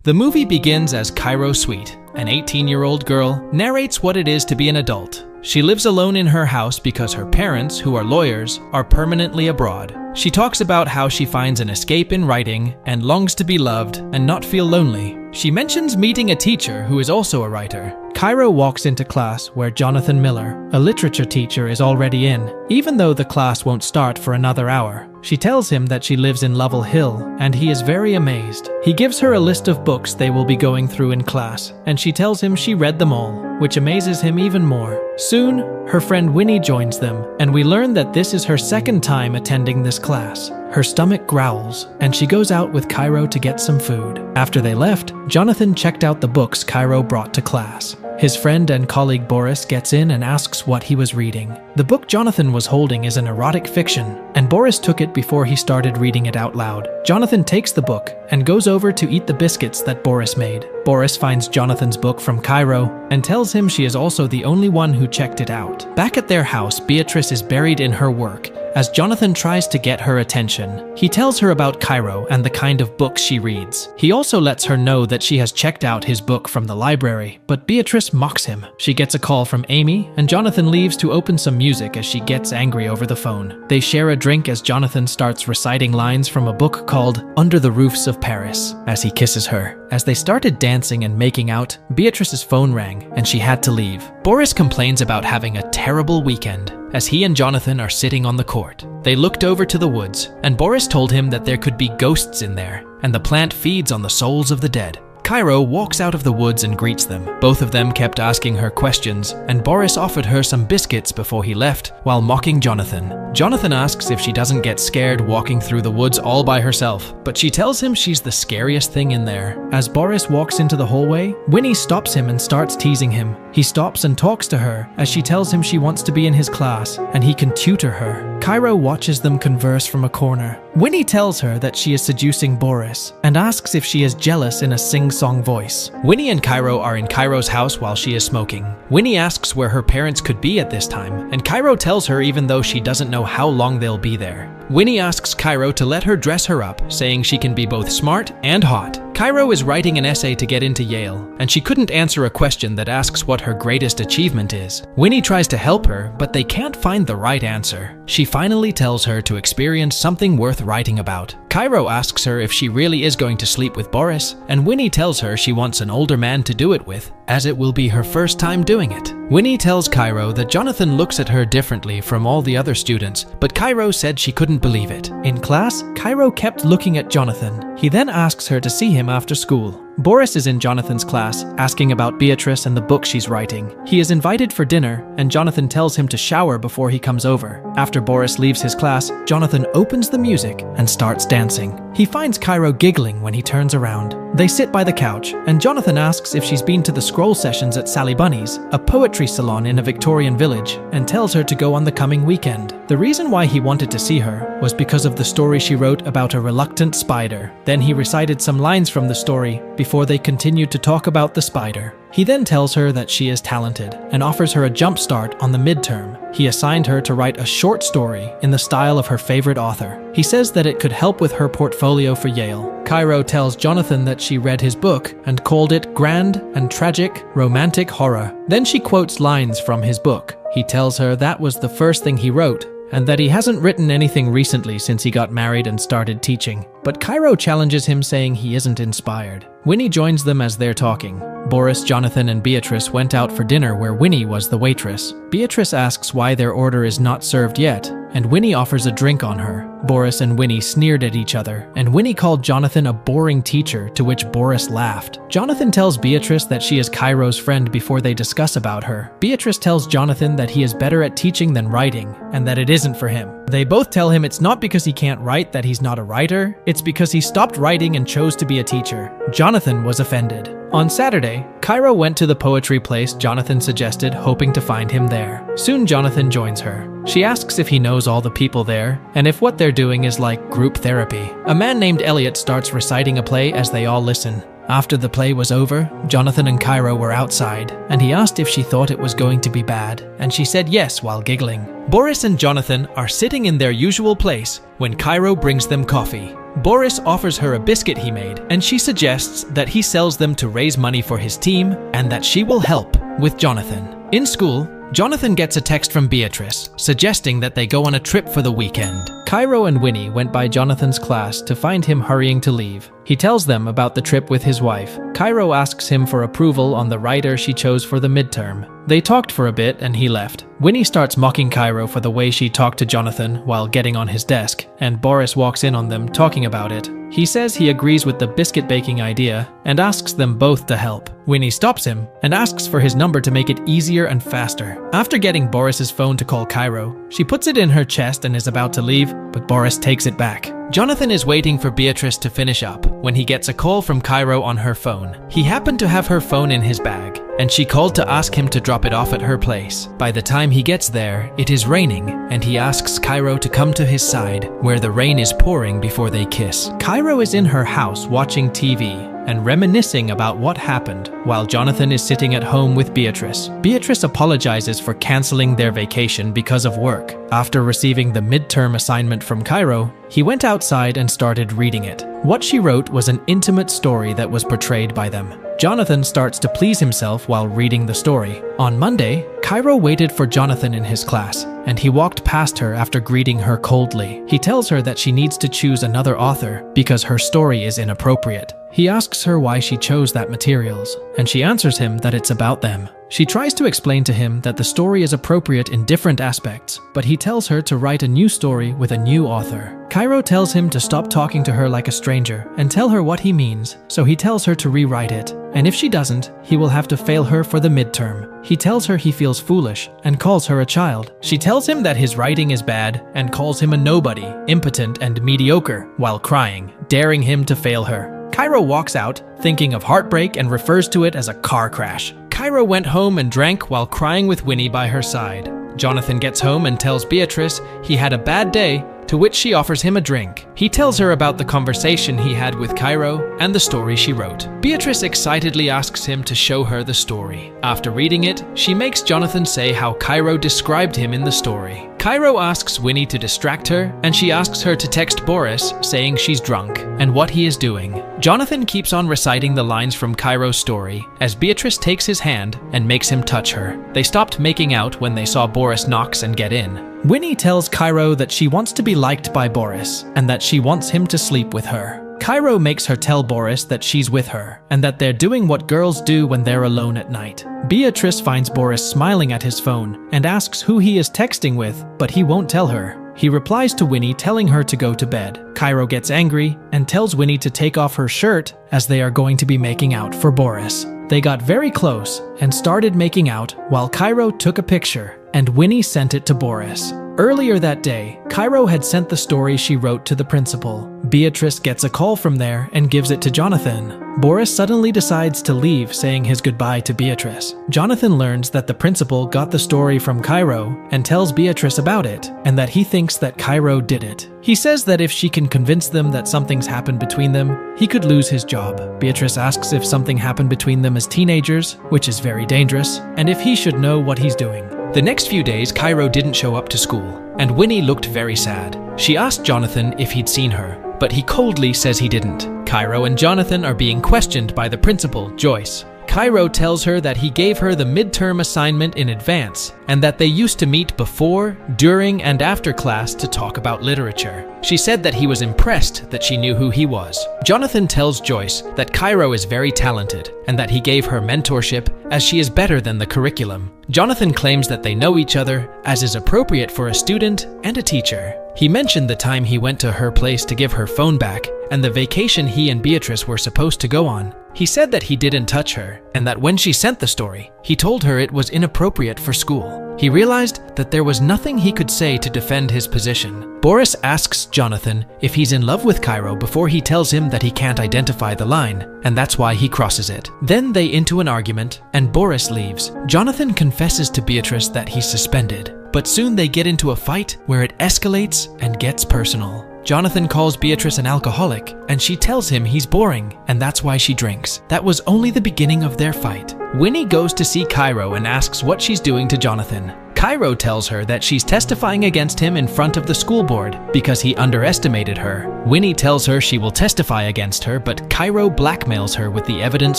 The movie begins as Cairo Sweet, an 18-year-old girl, narrates what it is to be an adult. She lives alone in her house because her parents, who are lawyers, are permanently abroad. She talks about how she finds an escape in writing and longs to be loved and not feel lonely. She mentions meeting a teacher who is also a writer. Cairo walks into class where Jonathan Miller, a literature teacher, is already in, even though the class won't start for another hour. She tells him that she lives in Lovell Hill, and he is very amazed. He gives her a list of books they will be going through in class, and she tells him she read them all, which amazes him even more. Soon, her friend Winnie joins them, and we learn that this is her second time attending this class. Her stomach growls, and she goes out with Cairo to get some food. After they left, Jonathan checked out the books Cairo brought to class. His friend and colleague Boris gets in and asks what he was reading. The book Jonathan was holding is an erotic fiction, and Boris took it before he started reading it out loud. Jonathan takes the book and goes over to eat the biscuits that Boris made. Boris finds Jonathan's book from Cairo and tells him she is also the only one who checked it out. Back at their house, Beatrice is buried in her work as Jonathan tries to get her attention. He tells her about Cairo and the kind of books she reads. He also lets her know that she has checked out his book from the library, but Beatrice mocks him. She gets a call from Amy, and Jonathan leaves to open some music as she gets angry over the phone. They share a drink as Jonathan starts reciting lines from a book called Under the Roofs of Paris as he kisses her. As they started dancing and making out, Beatrice's phone rang and she had to leave. Boris complains about having a terrible weekend as he and Jonathan are sitting on the court. They looked over to the woods, and Boris told him that there could be ghosts in there, and the plant feeds on the souls of the dead. Cairo walks out of the woods and greets them. Both of them kept asking her questions, and Boris offered her some biscuits before he left, while mocking Jonathan. Jonathan asks if she doesn't get scared walking through the woods all by herself, but she tells him she's the scariest thing in there. As Boris walks into the hallway, Winnie stops him and starts teasing him. He stops and talks to her as she tells him she wants to be in his class and he can tutor her. Cairo watches them converse from a corner. Winnie tells her that she is seducing Boris and asks if she is jealous in a sing-song voice. Winnie and Cairo are in Cairo's house while she is smoking. Winnie asks where her parents could be at this time, and Cairo tells her even though she doesn't know how long they'll be there. Winnie asks Cairo to let her dress her up, saying she can be both smart and hot. Cairo is writing an essay to get into Yale, and she couldn't answer a question that asks what her greatest achievement is. Winnie tries to help her, but they can't find the right answer. She finally tells her to experience something worth writing about. Cairo asks her if she really is going to sleep with Boris, and Winnie tells her she wants an older man to do it with, as it will be her first time doing it. Winnie tells Cairo that Jonathan looks at her differently from all the other students, but Cairo said she couldn't believe it. In class, Cairo kept looking at Jonathan. He then asks her to see him after school. Boris is in Jonathan's class, asking about Beatrice and the book she's writing. He is invited for dinner, and Jonathan tells him to shower before he comes over. After Boris leaves his class, Jonathan opens the music and starts dancing. He finds Cairo giggling when he turns around. They sit by the couch, and Jonathan asks if she's been to the scroll sessions at Sally Bunny's, a poetry salon in a Victorian village, and tells her to go on the coming weekend. The reason why he wanted to see her was because of the story she wrote about a reluctant spider. Then he recited some lines from the story before they continued to talk about the spider. He then tells her that she is talented and offers her a jump start on the midterm. He assigned her to write a short story in the style of her favorite author. He says that it could help with her portfolio for Yale. Cairo tells Jonathan that she read his book and called it grand and tragic romantic horror. Then she quotes lines from his book. He tells her that was the first thing he wrote, and that he hasn't written anything recently since he got married and started teaching. But Cairo challenges him, saying he isn't inspired. Winnie joins them as they're talking. Boris, Jonathan, and Beatrice went out for dinner where Winnie was the waitress. Beatrice asks why their order is not served yet, and Winnie offers a drink on her. Boris and Winnie sneered at each other, and Winnie called Jonathan a boring teacher, to which Boris laughed. Jonathan tells Beatrice that she is Cairo's friend before they discuss about her. Beatrice tells Jonathan that he is better at teaching than writing, and that it isn't for him. They both tell him it's not because he can't write that he's not a writer, it's because he stopped writing and chose to be a teacher. Jonathan was offended. On Saturday, Cairo went to the poetry place Jonathan suggested, hoping to find him there. Soon Jonathan joins her. She asks if he knows all the people there, and if what they're doing is like group therapy. A man named Elliot starts reciting a play as they all listen. After the play was over, Jonathan and Cairo were outside, and he asked if she thought it was going to be bad, and she said yes while giggling. Boris and Jonathan are sitting in their usual place when Cairo brings them coffee. Boris offers her a biscuit he made, and she suggests that he sells them to raise money for his team and that she will help with Jonathan. In school, Jonathan gets a text from Beatrice suggesting that they go on a trip for the weekend. Cairo and Winnie went by Jonathan's class to find him hurrying to leave. He tells them about the trip with his wife. Cairo asks him for approval on the writer she chose for the midterm. They talked for a bit and he left. Winnie starts mocking Cairo for the way she talked to Jonathan while getting on his desk, and Boris walks in on them talking about it. He says he agrees with the biscuit baking idea and asks them both to help. Winnie stops him and asks for his number to make it easier and faster. After getting Boris's phone to call Cairo, she puts it in her chest and is about to leave, but Boris takes it back. Jonathan is waiting for Beatrice to finish up when he gets a call from Cairo on her phone. He happened to have her phone in his bag, and she called to ask him to drop it off at her place. By the time he gets there, it is raining, and he asks Cairo to come to his side, where the rain is pouring before they kiss. Cairo is in her house watching TV and reminiscing about what happened while Jonathan is sitting at home with Beatrice. Beatrice apologizes for canceling their vacation because of work. After receiving the midterm assignment from Cairo, he went outside and started reading it. What she wrote was an intimate story that was portrayed by them. Jonathan starts to please himself while reading the story. On Monday, Cairo waited for Jonathan in his class, and he walked past her after greeting her coldly. He tells her that she needs to choose another author because her story is inappropriate. He asks her why she chose that materials, and she answers him that it's about them. She tries to explain to him that the story is appropriate in different aspects, but he tells her to write a new story with a new author. Cairo tells him to stop talking to her like a stranger and tell her what he means, so he tells her to rewrite it. And if she doesn't, he will have to fail her for the midterm. He tells her he feels foolish and calls her a child. She tells him that his writing is bad and calls him a nobody, impotent and mediocre, while crying, daring him to fail her. Cairo walks out, thinking of heartbreak, and refers to it as a car crash. Cairo went home and drank while crying with Winnie by her side. Jonathan gets home and tells Beatrice he had a bad day, to which she offers him a drink. He tells her about the conversation he had with Cairo and the story she wrote. Beatrice excitedly asks him to show her the story. After reading it, she makes Jonathan say how Cairo described him in the story. Cairo asks Winnie to distract her, and she asks her to text Boris saying she's drunk and what he is doing. Jonathan keeps on reciting the lines from Cairo's story as Beatrice takes his hand and makes him touch her. They stopped making out when they saw Boris knocks and get in. Winnie tells Cairo that she wants to be liked by Boris and that she wants him to sleep with her. Cairo makes her tell Boris that she's with her and that they're doing what girls do when they're alone at night. Beatrice finds Boris smiling at his phone and asks who he is texting with, but he won't tell her. He replies to Winnie telling her to go to bed. Cairo gets angry and tells Winnie to take off her shirt as they are going to be making out for Boris. They got very close and started making out while Cairo took a picture and Winnie sent it to Boris. Earlier that day, Cairo had sent the story she wrote to the principal. Beatrice gets a call from there and gives it to Jonathan. Boris suddenly decides to leave, saying his goodbye to Beatrice. Jonathan learns that the principal got the story from Cairo and tells Beatrice about it, and that he thinks that Cairo did it. He says that if she can convince them that something's happened between them, he could lose his job. Beatrice asks if something happened between them as teenagers, which is very dangerous, and if he should know what he's doing. The next few days, Cairo didn't show up to school, and Winnie looked very sad. She asked Jonathan if he'd seen her, but he coldly says he didn't. Cairo and Jonathan are being questioned by the principal, Joyce. Cairo tells her that he gave her the midterm assignment in advance and that they used to meet before, during, and after class to talk about literature. She said that he was impressed that she knew who he was. Jonathan tells Joyce that Cairo is very talented and that he gave her mentorship as she is better than the curriculum. Jonathan claims that they know each other as is appropriate for a student and a teacher. He mentioned the time he went to her place to give her phone back and the vacation he and Beatrice were supposed to go on. He said that he didn't touch her and that when she sent the story, he told her it was inappropriate for school. He realized that there was nothing he could say to defend his position. Boris asks Jonathan if he's in love with Cairo before he tells him that he can't identify the line, and that's why he crosses it. Then they into an argument, and Boris leaves. Jonathan confesses to Beatrice that he's suspended, but soon they get into a fight where it escalates and gets personal. Jonathan calls Beatrice an alcoholic, and she tells him he's boring, and that's why she drinks. That was only the beginning of their fight. Winnie goes to see Cairo and asks what she's doing to Jonathan. Cairo tells her that she's testifying against him in front of the school board because he underestimated her. Winnie tells her she will testify against her, but Cairo blackmails her with the evidence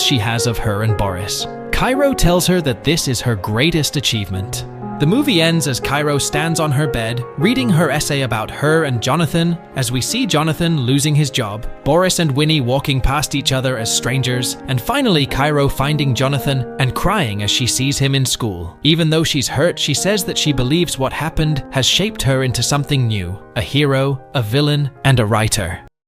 she has of her and Boris. Cairo tells her that this is her greatest achievement. The movie ends as Cairo stands on her bed, reading her essay about her and Jonathan, as we see Jonathan losing his job, Boris and Winnie walking past each other as strangers, and finally Cairo finding Jonathan and crying as she sees him in school. Even though she's hurt, she says that she believes what happened has shaped her into something new, a hero, a villain, and a writer.